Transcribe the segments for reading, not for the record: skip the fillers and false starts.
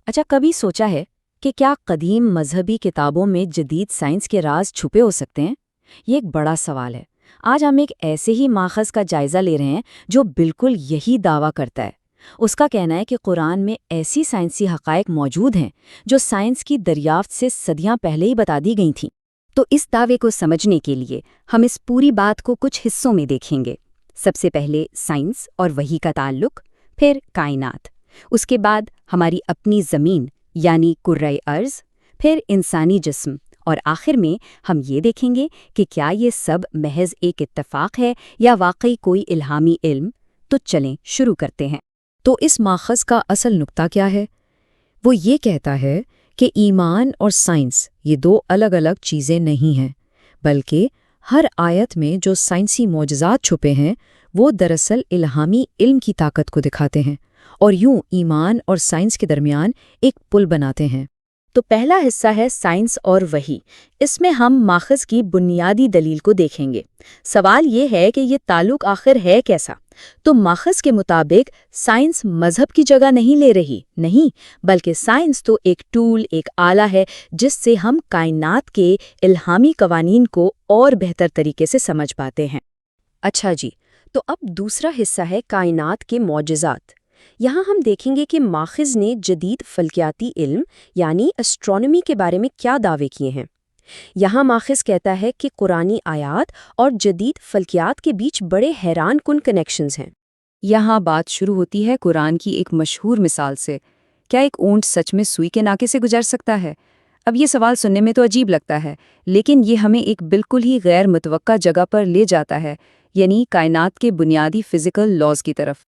اچھا، کبھی سوچا ہے کہ کیا قدیم مذہبی کتابوں میں جدید سائنس کے راز چھپے ہو سکتے ہیں؟ یہ ایک بڑا سوال ہے۔ آج ہم ایک ایسے ہی ماخذ کا جائزہ لے رہے ہیں جو بالکل یہی دعویٰ کرتا ہے۔ اس کا کہنا ہے کہ قرآن میں ایسی سائنسی حقائق موجود ہیں جو سائنس کی دریافت سے صدیاں پہلے ہی بتا دی گئی تھیں۔ تو اس دعوے کو سمجھنے کے لیے ہم اس پوری بات کو کچھ حصوں میں دیکھیں گے۔ سب سے پہلے سائنس اور وحی کا تعلق، پھر کائنات، اس کے بعد ہماری اپنی زمین یعنی کرۂ ارض، پھر انسانی جسم، اور آخر میں ہم یہ دیکھیں گے کہ کیا یہ سب محض ایک اتفاق ہے یا واقعی کوئی الہامی علم۔ تو چلیں شروع کرتے ہیں۔ تو اس ماخذ کا اصل نقطہ کیا ہے؟ وہ یہ کہتا ہے کہ ایمان اور سائنس یہ دو الگ الگ چیزیں نہیں ہیں، بلکہ ہر آیت میں جو سائنسی معجزات چھپے ہیں وہ دراصل الہامی علم کی طاقت کو دکھاتے ہیں، اور یوں ایمان اور سائنس کے درمیان ایک پل بناتے ہیں۔ تو پہلا حصہ ہے سائنس اور وحی۔ اس میں ہم ماخذ کی بنیادی دلیل کو دیکھیں گے۔ سوال یہ ہے کہ یہ تعلق آخر ہے کیسا؟ تو ماخذ کے مطابق سائنس مذہب کی جگہ نہیں لے رہی، نہیں، بلکہ سائنس تو ایک ٹول، ایک آلہ ہے جس سے ہم کائنات کے الہامی قوانین کو اور بہتر طریقے سے سمجھ پاتے ہیں۔ اچھا جی، تو اب دوسرا حصہ ہے کائنات کے معجزات۔ یہاں ہم دیکھیں گے کہ ماخذ نے جدید فلکیاتی علم یعنی اسٹرونومی کے بارے میں کیا دعوے کیے ہیں۔ یہاں ماخذ کہتا ہے کہ قرآنی آیات اور جدید فلکیات کے بیچ بڑے حیران کن کنیکشنز ہیں۔ یہاں بات شروع ہوتی ہے قرآن کی ایک مشہور مثال سے۔ کیا ایک اونٹ سچ میں سوئی کے ناکے سے گزر سکتا ہے؟ اب یہ سوال سننے میں تو عجیب لگتا ہے، لیکن یہ ہمیں ایک بالکل ہی غیر متوقع جگہ پر لے جاتا ہے، یعنی کائنات کے بنیادی فزیکل لاز کی طرف۔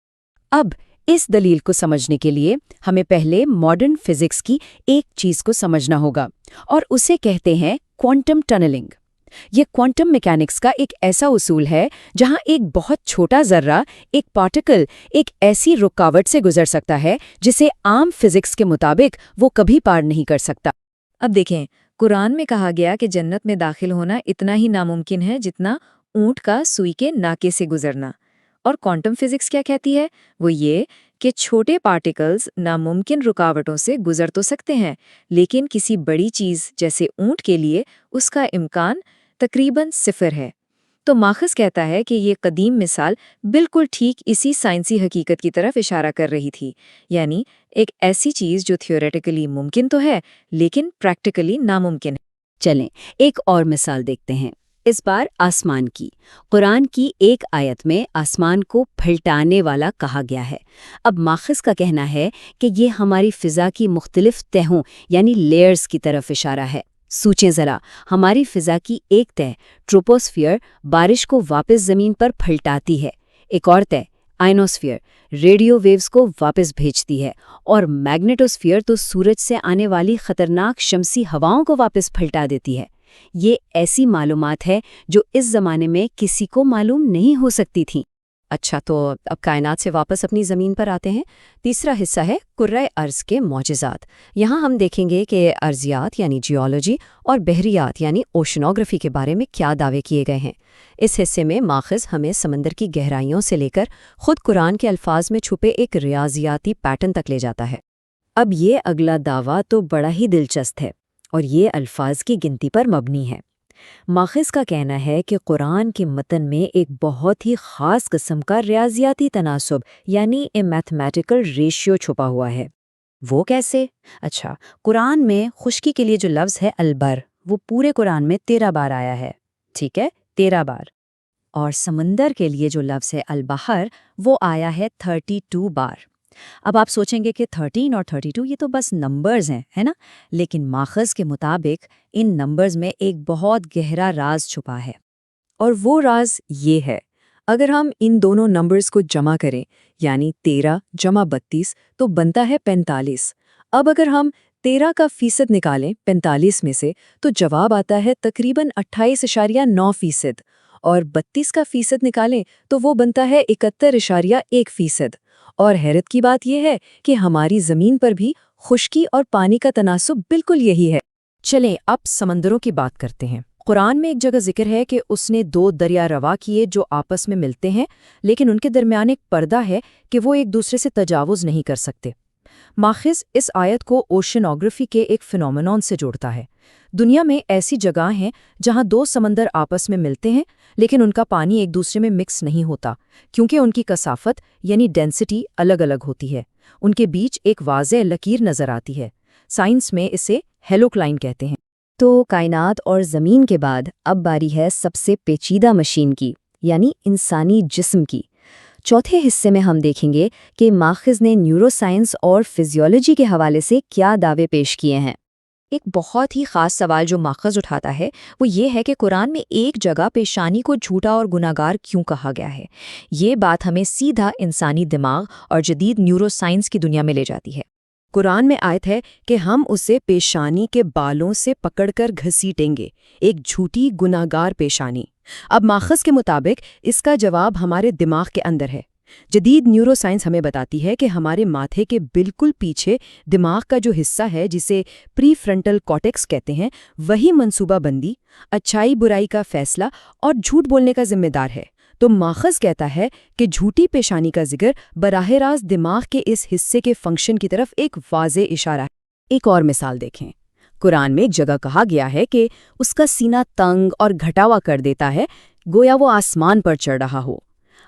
اب اس دلیل کو سمجھنے کے لیے ہمیں پہلے ماڈرن فزکس کی ایک چیز کو سمجھنا ہوگا، اور اسے کہتے ہیں کوانٹم ٹنلنگ۔ یہ کوانٹم میکینکس کا ایک ایسا اصول ہے جہاں ایک بہت چھوٹا ذرہ، ایک پارٹیکل، ایک ایسی رکاوٹ سے گزر سکتا ہے جسے عام فزکس کے مطابق وہ کبھی پار نہیں کر سکتا۔ اب دیکھیں، قرآن میں کہا گیا کہ جنت میں داخل ہونا اتنا ہی ناممکن ہے جتنا اونٹ کا سوئی کے ناکے سے گزرنا۔ اور کوانٹم فزکس کیا کہتی ہے؟ وہ یہ کہ چھوٹے پارٹیکلز ناممکن رکاوٹوں سے گزر تو سکتے ہیں، لیکن کسی بڑی چیز جیسے اونٹ کے لیے اس کا امکان تقریباً صفر ہے۔ تو ماخذ کہتا ہے کہ یہ قدیم مثال بالکل ٹھیک اسی سائنسی حقیقت کی طرف اشارہ کر رہی تھی، یعنی ایک ایسی چیز جو تھیوریٹیکلی ممکن تو ہے لیکن پریکٹیکلی ناممکن ہے۔ چلیں ایک اور مثال دیکھتے ہیں، اس بار آسمان کی۔ قرآن کی ایک آیت میں آسمان کو پھلٹانے والا کہا گیا ہے۔ اب ماخذ کا کہنا ہے کہ یہ ہماری فضا کی مختلف تہوں یعنی لیئرز کی طرف اشارہ ہے۔ سوچیں ذرا، ہماری فضا کی ایک تہہ ٹروپوسفیئر بارش کو واپس زمین پر پھلٹاتی ہے، ایک اور تہہ آئنوسفیئر ریڈیو ویوز کو واپس بھیجتی ہے، اور میگنیٹوسفیئر تو سورج سے آنے والی خطرناک شمسی ہواؤں کو واپس پھلٹا دیتی ہے۔ یہ ایسی معلومات ہے جو اس زمانے میں کسی کو معلوم نہیں ہو سکتی تھیں۔ اچھا، تو اب کائنات سے واپس اپنی زمین پر آتے ہیں۔ تیسرا حصہ ہے کرۂ ارض کے معجزات۔ یہاں ہم دیکھیں گے کہ ارضیات یعنی جیولوجی اور بحریات یعنی اوشنوگرافی کے بارے میں کیا دعوے کیے گئے ہیں۔ اس حصے میں ماخذ ہمیں سمندر کی گہرائیوں سے لے کر خود قرآن کے الفاظ میں چھپے ایک ریاضیاتی پیٹرن تک لے جاتا ہے۔ اب یہ اگلا دعویٰ تو بڑا ہی دلچسپ ہے، اور یہ الفاظ کی گنتی پر مبنی ہے۔ ماخذ کا کہنا ہے کہ قرآن کے متن میں ایک بہت ہی خاص قسم کا ریاضیاتی تناسب یعنی اے میتھمیٹیکل ریشیو چھپا ہوا ہے۔ وہ کیسے؟ اچھا، قرآن میں خشکی کے لیے جو لفظ ہے البر، وہ پورے قرآن میں 13 بار آیا ہے، ٹھیک ہے، 13 بار۔ اور سمندر کے لیے جو لفظ ہے البحر، وہ آیا ہے 32 بار۔ اب آپ سوچیں گے کہ 13 اور 32 یہ تو بس نمبرز ہیں، ہے نا؟ لیکن ماخذ کے مطابق ان نمبرز میں ایک بہت گہرا راز چھپا ہے، اور وہ راز یہ ہے، اگر ہم ان دونوں نمبرز کو جمع کریں یعنی 13 جمع 32 تو بنتا ہے 45۔ اب اگر ہم 13 کا فیصد نکالیں 45 میں سے تو جواب آتا ہے تقریباً 28.9%، اور 32 کا فیصد نکالیں تو وہ بنتا ہے 71.1%۔ اور حیرت کی بات یہ ہے کہ ہماری زمین پر بھی خشکی اور پانی کا تناسب بالکل یہی ہے۔ چلیں اب سمندروں کی بات کرتے ہیں۔ قرآن میں ایک جگہ ذکر ہے کہ اس نے 2 دریا روا کیے جو آپس میں ملتے ہیں، لیکن ان کے درمیان ایک پردہ ہے کہ وہ ایک دوسرے سے تجاوز نہیں کر سکتے۔ ماخذ اس آیت کو اوشنوگرافی کے ایک فنومینون سے جوڑتا ہے۔ دنیا میں ایسی جگہ ہیں جہاں دو سمندر آپس میں ملتے ہیں لیکن ان کا پانی ایک دوسرے میں مکس نہیں ہوتا کیونکہ ان کی کثافت یعنی ڈینسٹی الگ الگ ہوتی ہے۔ ان کے بیچ ایک واضح لکیر نظر آتی ہے۔ سائنس میں اسے ہیلوکلائن کہتے ہیں۔ تو کائنات اور زمین کے بعد اب باری ہے سب سے پیچیدہ مشین کی، یعنی انسانی جسم کی۔ چوتھے حصے میں ہم دیکھیں گے کہ ماخذ نے نیورو سائنس اور فزیولوجی کے حوالے سے کیا دعوے پیش کیے ہیں۔ ایک بہت ہی خاص سوال جو ماخذ اٹھاتا ہے وہ یہ ہے کہ قرآن میں ایک جگہ پیشانی کو جھوٹا اور گناہگار کیوں کہا گیا ہے۔ یہ بات ہمیں سیدھا انسانی دماغ اور جدید نیورو سائنس کی دنیا میں لے جاتی ہے۔ قرآن میں آیت ہے کہ ہم اسے پیشانی کے بالوں سے پکڑ کر گھسیٹیں گے، ایک جھوٹی گناہگار پیشانی۔ اب ماخذ کے مطابق اس کا جواب ہمارے دماغ کے اندر ہے۔ جدید نیورو سائنس ہمیں بتاتی ہے کہ ہمارے ماتھے کے بالکل پیچھے دماغ کا جو حصہ ہے جسے پری فرنٹل کارٹیکس کہتے ہیں، وہی منصوبہ بندی، اچھائی برائی کا فیصلہ اور جھوٹ بولنے کا ذمہ دار ہے۔ تو ماخذ کہتا ہے کہ جھوٹی پیشانی کا ذکر براہ راست دماغ کے اس حصے کے فنکشن کی طرف ایک واضح اشارہ ہے۔ ایک اور مثال دیکھیں۔ قرآن میں ایک جگہ کہا گیا ہے کہ اس کا سینہ تنگ اور گھٹا ہوا کر دیتا ہے، گویا وہ آسمان پر چڑھ رہا ہو۔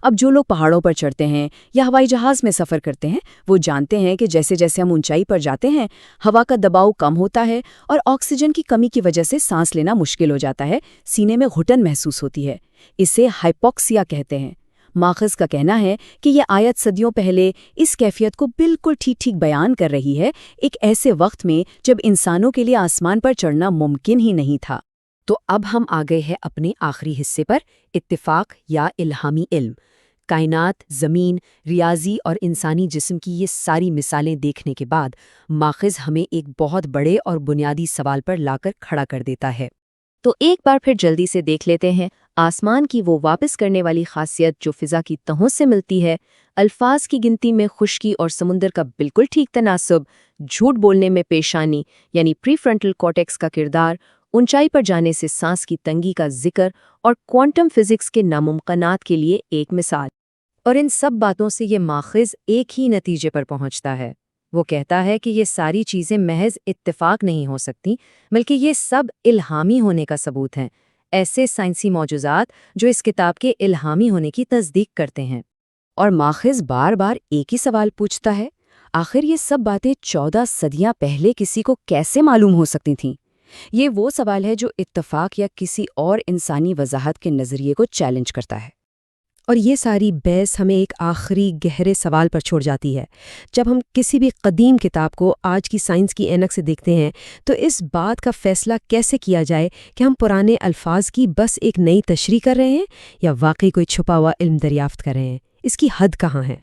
اب جو لوگ پہاڑوں پر چڑھتے ہیں یا ہوائی جہاز میں سفر کرتے ہیں وہ جانتے ہیں کہ جیسے جیسے ہم اونچائی پر جاتے ہیں ہوا کا دباؤ کم ہوتا ہے اور آکسیجن کی کمی کی وجہ سے سانس لینا مشکل ہو جاتا ہے، سینے میں گھٹن محسوس ہوتی ہے۔ اسے ہائپوکسیا کہتے ہیں۔ ماخذ کا کہنا ہے کہ یہ آیت صدیوں پہلے اس کیفیت کو بالکل ٹھیک بیان کر رہی ہے، ایک ایسے وقت میں جب انسانوں کے لیے آسمان پر چڑھنا ممکن ہی نہیں تھا۔ تو اب ہم آ گئے ہیں اپنے آخری حصے پر، اتفاق یا الہامی علم۔ کائنات، زمین، ریاضی اور انسانی جسم کی یہ ساری مثالیں دیکھنے کے بعد ماخذ ہمیں ایک بہت بڑے اور بنیادی سوال پر لا کر کھڑا کر دیتا ہے۔ تو ایک بار پھر جلدی سے دیکھ لیتے ہیں آسمان کی وہ واپس کرنے والی خاصیت جو فضا کی تہوں سے ملتی ہے، الفاظ کی گنتی میں خشکی اور سمندر کا بالکل ٹھیک تناسب، جھوٹ بولنے میں پیشانی یعنی پری فرنٹل کارٹیکس کا کردار، اونچائی پر جانے سے سانس کی تنگی کا ذکر اور کوانٹم فزکس کے ناممکنات کے لیے ایک مثال۔ اور ان سب باتوں سے یہ ماخذ ایک ہی نتیجے پر پہنچتا ہے۔ وہ کہتا ہے کہ یہ ساری چیزیں محض اتفاق نہیں ہو سکتی بلکہ یہ سب الہامی ہونے کا ثبوت ہیں، ایسے سائنسی معجزات جو اس کتاب کے الہامی ہونے کی تصدیق کرتے ہیں۔ اور ماخذ بار بار ایک ہی سوال پوچھتا ہے، آخر یہ سب باتیں 14 صدیاں پہلے کسی کو کیسے معلوم ہو سکتی تھیں؟ یہ وہ سوال ہے جو اتفاق یا کسی اور انسانی وضاحت کے نظریے کو چیلنج کرتا ہے۔ اور یہ ساری بحث ہمیں ایک آخری گہرے سوال پر چھوڑ جاتی ہے۔ جب ہم کسی بھی قدیم کتاب کو آج کی سائنس کی عینک سے دیکھتے ہیں تو اس بات کا فیصلہ کیسے کیا جائے کہ ہم پرانے الفاظ کی بس ایک نئی تشریح کر رہے ہیں یا واقعی کوئی چھپا ہوا علم دریافت کر رہے ہیں؟ اس کی حد کہاں ہے؟